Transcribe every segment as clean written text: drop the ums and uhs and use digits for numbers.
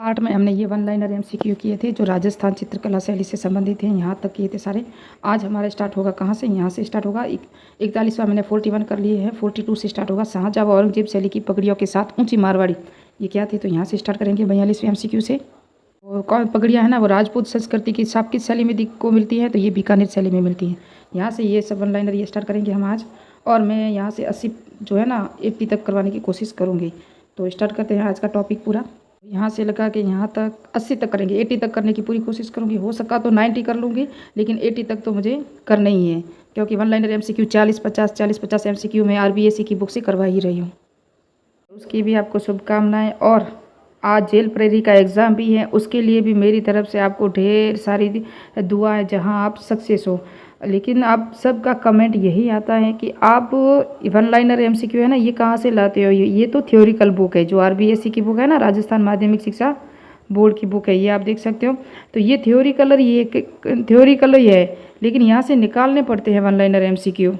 Part में हमने ये वन लाइनर एमसीक्यू किए थे जो राजस्थान चित्रकला शैली से संबंधित हैं। यहाँ तक किए थे सारे। आज हमारा स्टार्ट होगा कहाँ से? यहाँ से स्टार्ट होगा। 41वां मैंने 41 कर लिए हैं। 42 से स्टार्ट होगा। शाहजहाँ व औरंगजेब शैली की पगड़ियों के साथ ऊंची मारवाड़ी, ये क्या थे? तो यहाँ से स्टार्ट करेंगे 42वें एमसीक्यू से। और कौन पगड़ियाँ हैं ना, वो राजपूत संस्कृति की साप किस शैली में को मिलती है? तो ये बीकानेर शैली में मिलती है। यहाँ से ये सब वन लाइनर ये स्टार्ट करेंगे हम आज। और मैं यहाँ से 80 जो है ना 80 तक करवाने की कोशिश करूँगी। तो स्टार्ट करते हैं आज का टॉपिक पूरा। यहाँ से लगा के यहाँ तक 80 तक करेंगे। 80 तक करने की पूरी कोशिश करूँगी। हो सका तो 90 कर लूँगी, लेकिन 80 तक तो मुझे करना ही है, क्योंकि वन लाइनर एमसीक्यू 40-50 एमसीक्यू में आरबीएससी की बुक से करवा ही रही हूँ। उसकी भी आपको शुभकामनाएं। और आज जेल प्रेरी का एग्ज़ाम भी है, उसके लिए भी मेरी तरफ से आपको ढेर सारी दुआएं, जहां आप सक्सेस हो। लेकिन आप सबका कमेंट यही आता है कि आप वन लाइनर एमसीक्यू है ना, ये कहाँ से लाते हो? ये तो थ्योरिकल बुक है, जो आरबीएससी की बुक है ना, राजस्थान माध्यमिक शिक्षा बोर्ड की बुक है, ये आप देख सकते हो। तो ये थ्योरिकल ही है, लेकिन यहाँ से निकालने पड़ते हैं वन लाइनर एमसीक्यू।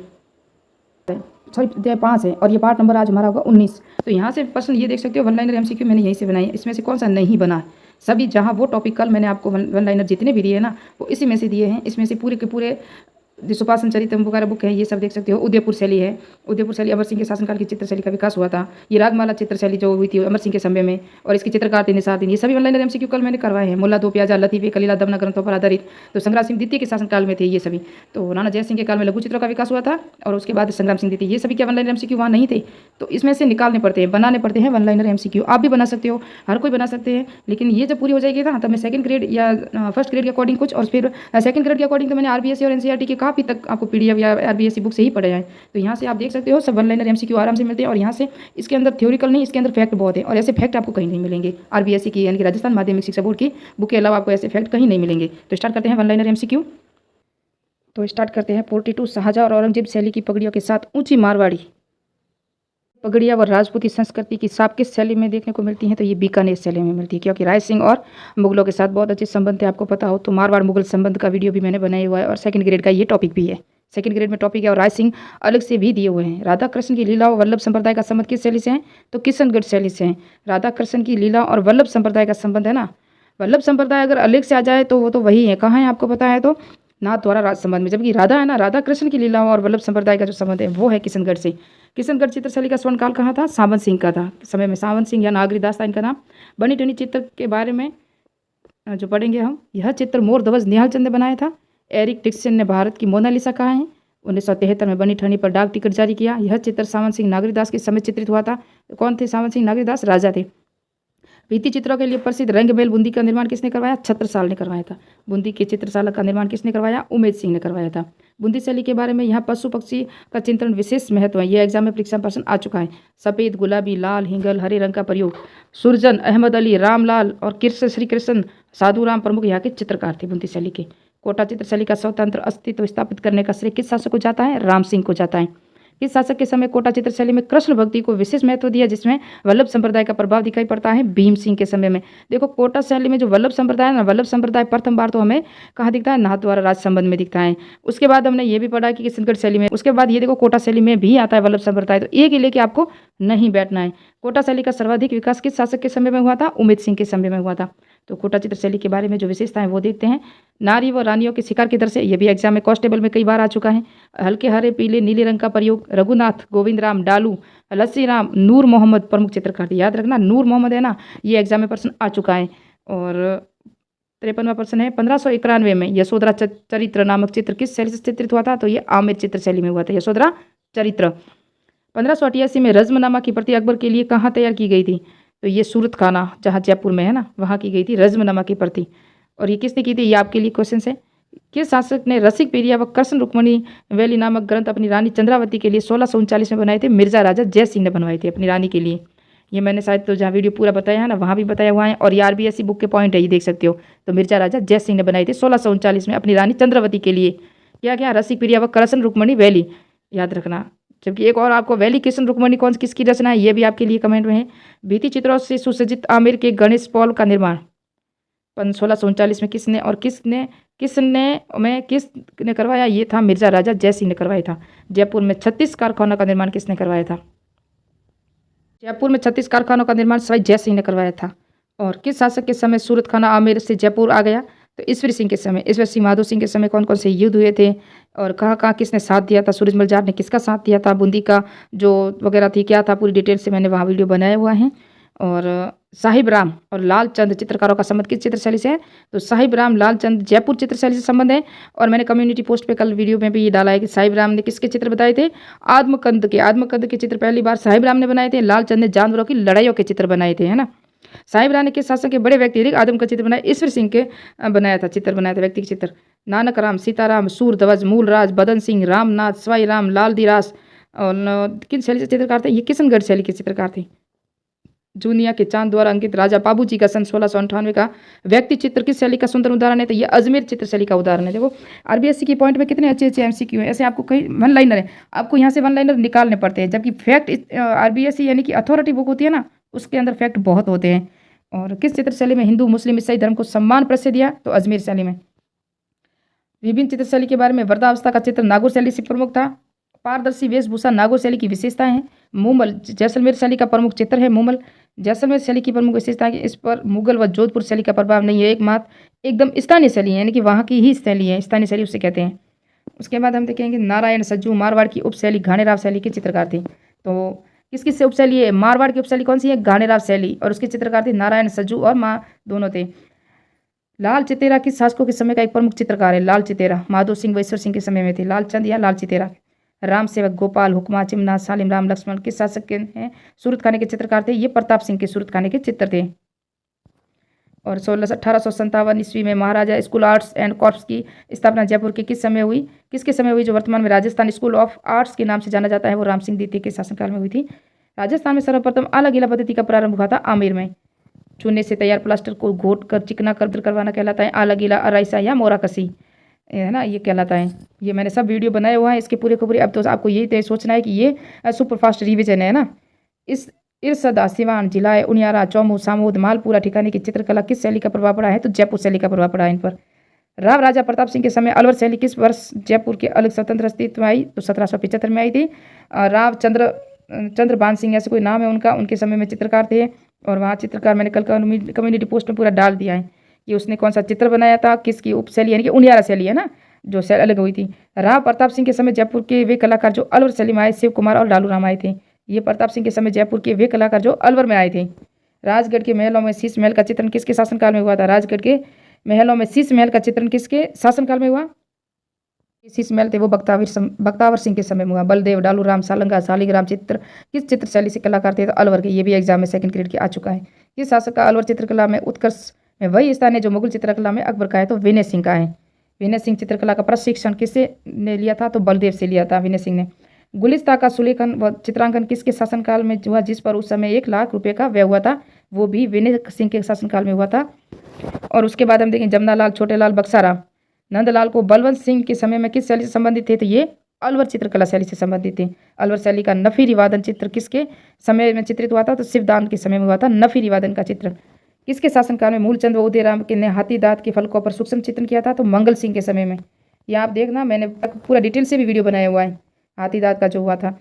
सॉरी 5 है, और ये पार्ट नंबर आज हमारा होगा 19। तो यहाँ से प्रश्न ये देख सकते हो, वन लाइनर एमसीक्यू मैंने यहीं से बनाई है। इसमें से कौन सा नहीं बना है? सभी, जहाँ वो टॉपिक कल मैंने आपको वन लाइनर जितने भी दिए हैं ना, वो इसी में से दिए हैं। इसमें से पूरे के पूरे सुपासन चरितम वगैरह बुक है, ये सब देख सकते हो। उदयपुर शैली है। उदयपुर शैली अमर सिंह के शासनकाल की चित्र शैली का विकास हुआ था। ये रागमाला चित्र शैली जो हुई थी अमर सिंह के समय में, और इसके चित्रकार थे निसार दीन। ये सभी वन लाइनर एमसीक्यू कल मैंने करवाए हैं। मुल्ला दो प्याजा, लतीफ़े, कलीला, दमना ग्रंथों पर आधारित। तो संग्राम सिंह द्वितीय के शासनकाल में थे ये सभी। तो राणा जय सिंह के काल में लघु चित्रों का विकास हुआ था, और उसके बाद संग्राम सिंह द्वितीय। ये सभी क्या वन लाइनर एमसीक्यू वहाँ नहीं थे? तो इसमें से निकालने पड़ते हैं, बनाने पड़ते हैं वन लाइनर एमसीक्यू। आप भी बना सकते हो, हर कोई बना सकते हैं। लेकिन ये जब पूरी हो जाएगी ना, तब मैं सेकंड ग्रेड या फर्स्ट ग्रेड के अकॉर्डिंग कुछ, और फिर सेकंड ग्रेड के अकॉर्डिंग तो मैंने आरबीएससी और एनसीईआरटी के काफ़ी तक आपको पीडीएफ या आरबीएससी बुक से ही पढ़े हैं। तो यहाँ से आप देख सकते हो, सब वन लाइनर एमसीक्यू आराम से मिलते हैं। और यहाँ से इसके अंदर थ्योरिकल नहीं, इसके अंदर फैक्ट बहुत है, और ऐसे फैक्ट आपको कहीं नहीं मिलेंगे। आरबीएससी की यानी कि राजस्थान माध्यमिक शिक्षा बोर्ड की बुक के अलावा आपको ऐसे फैक्ट कहीं नहीं मिलेंगे। तो स्टार्ट करते हैं वन लाइनर एमसीक्यू। तो स्टार्ट करते हैं 42। शाहजहाँ और औरंगजेब शैली की पगड़ियों के साथ ऊंची मारवाड़ी पगड़ियाँ व राजपूती संस्कृति की साप किस शैली में देखने को मिलती हैं? तो ये बीकानेर शैली में मिलती है, क्योंकि राय सिंह और मुगलों के साथ बहुत अच्छे संबंध थे, आपको पता हो तो। मारवाड़ मुगल संबंध का वीडियो भी मैंने बनाया हुआ है, और सेकंड ग्रेड का ये टॉपिक भी है। सेकंड ग्रेड में टॉपिक है, और राय सिंह अलग से भी दिए हुए हैं। राधा कृष्ण की लीला और वल्लभ संप्रदाय का संबंध किस शैली से है? तो किशनगढ़ शैली से है। राधा कृष्ण की लीला और वल्लभ संप्रदाय का संबंध है ना, वल्लभ संप्रदाय अगर अलग से आ जाए तो वो तो वही है। कहाँ है आपको पता है? तो नाथ द्वारा राज संबंध में। जबकि राधा है ना, राधा कृष्ण की लीला और वल्लभ संप्रदाय का जो संबंध है वो है किशनगढ़ से। किशनगढ़ चित्रशैली का स्वर्णकाल कहाँ था? सावंत सिंह का था समय में। सावंत सिंह या नागरीदास था इनका नाम। बनी ठनी चित्र के बारे में जो पढ़ेंगे हम, यह चित्र मोर ध्वज निहाल चंद ने बनाया था। एरिक डिक्सन ने भारत की मोनालिसा कहा है। 1973 में बनी ठनी पर डाक टिकट जारी किया। यह चित्र सावंत सिंह नागरीदास के समय चित्रित हुआ था। कौन थे सावंत सिंह नागरीदास? राजा थे। भित्ति चित्रों के लिए प्रसिद्ध रंगमहल बूंदी का निर्माण किसने करवाया? छत्रसाल ने करवाया था। बूंदी की चित्रशाला का निर्माण किसने करवाया? उमेद सिंह ने करवाया था। बूंदी शैली के बारे में यहाँ पशु पक्षी का चित्रण विशेष महत्व है। यह एग्जाम में परीक्षा में प्रश्न आ चुका है। सफ़ेद, गुलाबी, लाल, हिंगल, हरे रंग का प्रयोग। सुरजन, अहमद अली, रामलाल और कृष्ण श्री कृष्ण साधु राम प्रमुख यहाँ के चित्रकार थे बूंदी शैली के। कोटा चित्रशैली का स्वतंत्र अस्तित्व स्थापित करने का श्रेय किस शासक को जाता है? राम सिंह को जाता है। इस शासक के समय कोटा चित्रशैली में कृष्ण भक्ति को विशेष महत्व दिया, जिसमें वल्लभ संप्रदाय का प्रभाव दिखाई पड़ता है भीम सिंह के समय में। देखो कोटा शैली में जो वल्लभ संप्रदाय है ना, वल्लभ संप्रदाय प्रथम बार तो हमें कहाँ दिखता है? नाथ द्वारा राज संबंध में दिखता है। उसके बाद हमने ये भी पढ़ा कि किशनगढ़ शैली में। उसके बाद ये देखो कोटा शैली में भी आता है वल्लभ संप्रदाय। तो एक ही लेके आपको नहीं बैठना है। कोटा शैली का सर्वाधिक विकास किस शासक के समय में हुआ था? उमेद सिंह के समय में हुआ था। तो कोटा चित्रशैली के बारे में जो विशेषताएं वो देखते हैं। नारी व रानियों के शिकार की दर से, ये भी एग्जाम में कांस्टेबल में कई बार आ चुका है। हल्के हरे, पीले, नीले रंग का प्रयोग। रघुनाथ, गोविंद राम, डालू, लस्सी राम, नूर मोहम्मद प्रमुख चित्रकार थे। याद रखना, नूर मोहम्मद है ना, ये एग्जाम में प्रश्न आ चुका है। और 53वां प्रश्न है, 1591 में यशोधरा चरित्र नामक चित्र किस शैली से चित्रित हुआ था? तो ये आमेर चित्र शैली में हुआ था, यशोधरा चरित्र। 1588 में रज़्मनामा की प्रति अकबर के लिए कहाँ तैयार की गई थी? तो ये सूरत खाना, जहाँ जयपुर में है ना, वहाँ की गई थी रज़्मनामा की प्रति। और ये किसने की थी? ये आपके लिए क्वेश्चन है। किस शासक ने रसिक पेरिया व कृष्ण रुक्मणी वैली नामक ग्रंथ अपनी रानी चंद्रावती के लिए 1639 में बनाए थे? मिर्जा राजा जय सिंह ने बनवाए थे अपनी रानी के लिए। ये मैंने शायद तो जहाँ वीडियो पूरा बताया है ना, वहाँ भी बताया हुआ है, और ये आरबीएससी बुक के पॉइंट है, ये देख सकते हो। तो मिर्जा राजा जय सिंह ने बनाए थे 1639 में अपनी रानी चंद्रावती के लिए। क्या क्या? रसिक पेरिया व कृष्ण रुक्मणी वैली, याद रखना। जबकि एक और आपको वैली कृष्ण रुक्मणी कौन किसकी रचना है, ये भी आपके लिए कमेंट में है। भित्ति चित्रों से सुसज्जित आमेर के गणेश पॉल का निर्माण 1639 में किसने करवाया? ये था मिर्जा राजा जय सिंह ने करवाया था। जयपुर में 36 कारखानों का निर्माण किसने करवाया था? जयपुर में 36 कारखानों का निर्माण सवाई जय सिंह ने करवाया था। और किस शासक के समय सूरत खाना आमेर से जयपुर आ गया? तो ईश्वरी सिंह के समय। ईश्वर सिंह माधो सिंह के समय कौन कौन से युद्ध हुए थे और कहाँ कहाँ किसने साथ दिया था? सूरजमल जाट ने किसका साथ दिया था? बूंदी का जो वगैरह थी क्या था, पूरी डिटेल से मैंने वहाँ वीडियो बनाया हुआ है। और साहिब राम और लालचंद चित्रकारों का संबंध किस चित्रशैली से है? तो साहिब राम लालचंद जयपुर चित्रशैली से संबंध है। और मैंने कम्युनिटी पोस्ट पे कल वीडियो में भी ये डाला है कि साहिब राम ने किसके चित्र बताए थे? आदमकंद के चित्र पहली बार साहिब राम ने बनाए थे। लालचंद ने जानवरों की लड़ाइयों के चित्र बनाए थे, है ना। साहिब राम ने किस शासक के बड़े व्यक्ति आदम का चित्र बनाया? ईश्वर सिंह के बनाया था, चित्र बनाया था, व्यक्ति के चित्र। नानक राम, सीताराम, सूरध्वज, मूलराज, बदन सिंह, रामनाथ, सवाई राम, लाल दिरास। और किन शैली से चित्रकार थे? ये किशनगढ़ शैली के चित्रकार थे। जूनिया के चांद द्वारा अंकित राजा बाबू जी का सन 1698 का व्यक्ति चित्र किस शैली का सुंदर उदाहरण है? तो ये अजमेर चित्र शैली का उदाहरण है। देखो आरबीएससी की पॉइंट में कितने अच्छे अच्छे एमसीक्यू है। ऐसे आपको कई वन लाइनर है, आपको यहाँ से वन लाइनर निकालने पड़ते हैं, जबकि फैक्ट आरबीएससी यानी कि अथॉरिटी बुक होती है ना, उसके अंदर फैक्ट बहुत होते हैं। और किस चित्र शैली में हिंदू मुस्लिम ईसाई धर्म को सम्मान प्रसिद्ध दिया? तो अजमेर शैली में। विभिन्न चित्र शैली के बारे में वृद्धावस्था का चित्र नागौर शैली से प्रमुख था। पारदर्शी वेशभूषा नागौर शैली की विशेषताएं हैं। मूमल जैसलमेर शैली का प्रमुख चित्र है। मूमल जैसलमेर शैली की प्रमुख विशेषता है कि इस पर मुगल व जोधपुर शैली का प्रभाव नहीं है, एकमात्र एकदम स्थानीय शैली है, यानी कि वहाँ की ही शैली है, स्थानीय शैली उसे कहते हैं। उसके बाद हम देखेंगे नारायण सज्जू मारवाड़ की उपशैली घाणेराव शैली के चित्रकार थे। तो किस किस से उपशैली है? मारवाड़ की उपशैली कौन सी है? घाणेराव शैली। और उसके चित्रकार थे नारायण सज्जू और माँ दोनों थे। लाल चितेरा किस शासकों के समय का एक प्रमुख चित्रकार है? लाल चितेरा माधो सिंह व ईश्वर सिंह के समय में थे, लालचंद या लाल चितेरा। राम सेवक, गोपाल, हुक्मा, चिमना, सालिम राम, लक्ष्मण किस शासक के हैं? सूरत खाने के चित्रकार थे, ये प्रताप सिंह के सूरत खाने के चित्र थे। और 1857 ईस्वी में महाराजा स्कूल आर्ट्स एंड कॉर्प्स की स्थापना जयपुर के किस समय हुई? किसके समय हुई? जो वर्तमान में राजस्थान स्कूल ऑफ आर्ट्स के नाम से जाना जाता है, वो राम सिंह द्वितीय के शासनकाल में हुई थी। राजस्थान में सर्वप्रथम आला गीला पद्धति का प्रारंभ हुआ था आमेर में। चूने से तैयार प्लास्टर को घोट कर चिकना कर करवाना कहलाता है आला गीला, अराइसा या मोराकसी, है ना, ये कहलाता है। ये मैंने सब वीडियो बनाए हुआ है इसके पूरे खबरें। अब तो आपको यही तय सोचना है कि ये सुपर फास्ट रिविजन है ना। इस इरसदा, सिवान, जिलाए, उनियारा, चौमू, सामोद, मालपुरा ठिकाने की चित्रकला किस शैली का प्रभाव पड़ा है? तो जयपुर शैली का प्रभाव पड़ा है इन पर। राव राजा प्रताप सिंह के समय अलवर शैली किस वर्ष जयपुर के अलग स्वतंत्र अस्तित्व में आई? तो 1775 में आई थी। राव चंद्रभान सिंह ऐसे कोई नाम है उनका, उनके समय में चित्रकार थे। और वहाँ चित्रकार मैंने कल कम्युनिटी पोस्ट में पूरा डाल दिया है कि उसने कौन सा चित्र बनाया था, किसकी उपशैली, यानी कि उनियारा शैली है ना, जो शैली अलग हुई थी। राव प्रताप सिंह के समय जयपुर के वे कलाकार जो अलवर शैली में आए, शिव कुमार और लालू राम आए थे। ये प्रताप सिंह के समय जयपुर के वे कलाकार जो अलवर में आए थे। राजगढ़ के महलों में शीश महल का चित्रण किसके शासनकाल में हुआ था? राजगढ़ के महलों में शीश महल का चित्रण किसके शासनकाल में हुआ? शीश महल थे वो बख्तावर सिंह के समय में हुआ। बलदेव, डालू राम, सालंगा, शालिग्राम चित्र किस चित्र शैली से कलाकार थे? तो अलवर के। ये भी एग्जाम में सेकंड ग्रेड के आ चुका है। किस शासक का अलवर चित्रकला में उत्कर्ष में वही स्थान है जो मुगल चित्रकला में अकबर का है? तो विनय सिंह का है। विनय सिंह चित्रकला का प्रशिक्षण किससे ने लिया था? तो बलदेव से लिया था विनय सिंह ने। गुलिस्ता का सुलेखन व चित्रांकन किसके शासनकाल में हुआ, जिस पर उस समय 1 लाख रुपए का व्यय हुआ था? वो भी विनय सिंह के शासनकाल में हुआ था। और उसके बाद हम देखें जमनालाल, छोटेलाल, बक्साराम, नंदलाल को बलवंत सिंह के समय में किस शैली से संबंधित थे? तो ये अलवर चित्रकला शैली से संबंधित थे। अलवर शैली का नफी रिवादन चित्र किसके समय में चित्रित हुआ था? तो शिवदान के समय में हुआ था नफी रिवादन का चित्र। किसके शासनकाल में मूलचंद व उदयराम के ने हाथी दांत के फलकों पर सूक्ष्म चित्रण किया था? तो मंगल सिंह के समय में। ये आप देखना, मैंने पूरा डिटेल से भी वीडियो बनाया हुआ है हाथी दांत का जो हुआ था।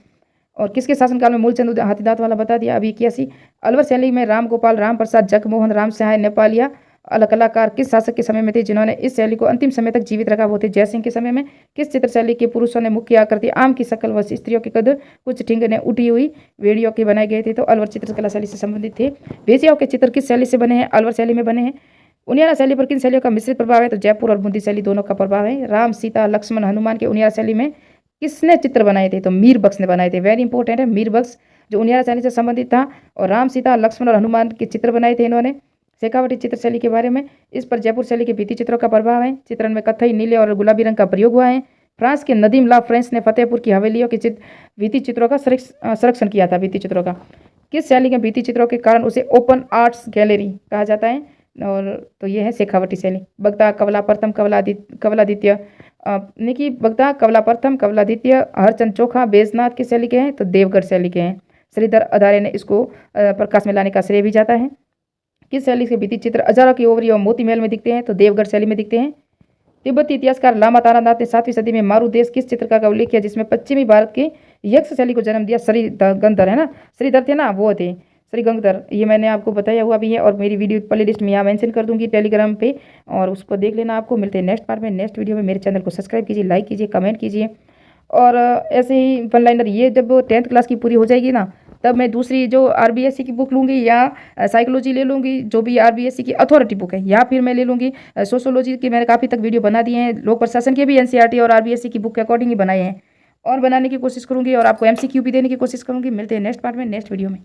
और किसके शासनकाल में मूलचंद हाथी दांत वाला बता दिया अभी 81। अलवर शैली में राम गोपाल, राम प्रसाद, जगमोहन राम सहाय, नेपालिया कलाकार किस शासक के समय में थे जिन्होंने इस शैली को अंतिम समय तक जीवित रखा? वो थे जयसिंह के समय में। किस चित्र शैली के पुरुषों ने मुख्य आकृति आम की शक्ल व स्त्रियों के कद कुछ ठिंगने उठी हुई वीडियो के बनाए गए थे? तो अलवर चित्रकला शैली से संबंधित थे। वेश्याओं के चित्र किस शैली से बने हैं? अलवर शैली में बने हैं। उनियारा शैली पर किन शैलियों का मिश्रित प्रभाव है? तो जयपुर और बूंदी शैली दोनों का प्रभाव है। राम, सीता, लक्ष्मण, हनुमान के उनियारा शैली में किसने चित्र बनाए थे? तो मीर बख्श ने बनाए थे। वेरी इंपॉर्टेंट है, मीर बख्श जो उनियारा शैली से संबंधित था। और राम, सीता, लक्ष्मण और हनुमान के चित्र बनाए थे इन्होंने। शेखावटी चित्र शैली के बारे में, इस पर जयपुर शैली के भित्ति चित्रों का प्रभाव है। चित्रण में कत्थई, नीले और गुलाबी रंग का प्रयोग हुआ है। फ्रांस के नदीम ला फ्रेंच ने फतेहपुर की हवेलियों के भित्ति चित्रों का संरक्षण किया था। भित्ति चित्रों का किस शैली के भित्ति चित्रों के कारण उसे ओपन आर्ट्स गैलरी कहा जाता है? और तो ये है शेखावटी शैली। बगदा, कवला प्रथम, कवलादित्य निकी बगदा, कवला प्रथम, कवलादित्य, हरचंद चोखा बैजनाथ की शैली के हैं? तो देवगढ़ शैली के हैं। श्रीधर अदारे ने इसको प्रकाश में लाने का श्रेय भी जाता है। किस शैली के भित्ति चित्र हजारों की ओवरी और मोती महल में दिखते हैं? तो देवगढ़ शैली में दिखते हैं। तिब्बती इतिहासकार लामा तारानाथ ने 7वीं सदी में मारुदेश किस चित्रकार का उल्लेख किया जिसमें पश्चिमी भारत के यक्ष शैली को जन्म दिया? श्रीगंधर, है ना, श्रीधर थे ना, वो थे। श्री गंगाधर, ये मैंने आपको बताया हुआ भी है और मेरी वीडियो प्ले लिस्ट में यहाँ मेंशन कर दूंगी टेलीग्राम पे, और उसको देख लेना। आपको मिलते हैं नेक्स्ट पार्ट में, नेक्स्ट वीडियो में। मेरे चैनल को सब्सक्राइब कीजिए, लाइक कीजिए, कमेंट कीजिए। और ऐसे ही वन लाइनर ये जब 10th क्लास की पूरी हो जाएगी ना, तब मैं दूसरी जो आरबीएससी की बुक लूँगी या साइकोलॉजी ले लूँगी, जो भी आरबीएससी की अथॉरिटी बुक है, या फिर मैं ले लूँगी सोशोलॉजी की। मैंने काफ़ी तक वीडियो बना दिए हैं, लोक प्रशासन के भी एनसीईआरटी और आरबीएससी की बुक के अकॉर्डिंग ही बनाए हैं, और बनाने की कोशिश करूँगी और आपको एमसीक्यू भी देने की कोशिश करूँगी। मिलते हैं नेक्स्ट पार्ट में, नेक्स्ट वीडियो में।